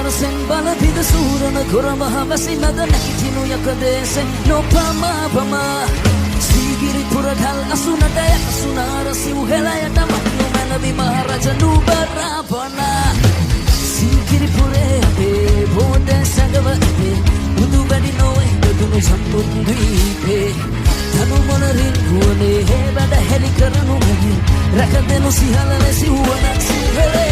මනසෙන් බලපිද සූරන කොරමහ වැසි මැද නැකිතිනු යකදේසෙන් නොපමාපමා සීගිරි පුරඩල් අසුනට යකසුනාර සිව්හෙලයට මක්නු මැනවි මහරජ නුබරාපනා සීගිරි පුරේ අපේ බෝඩ සැඟව අපේ මුදු වැඩි නොවේ දදුණු සම්බුද්වීපේ තනුමොනරින් ගුවනේ හේ වැඩ හෙලි කරනු මැගින් රැකදෙනු සිහල ලෙසි වුවනක් සිවලේ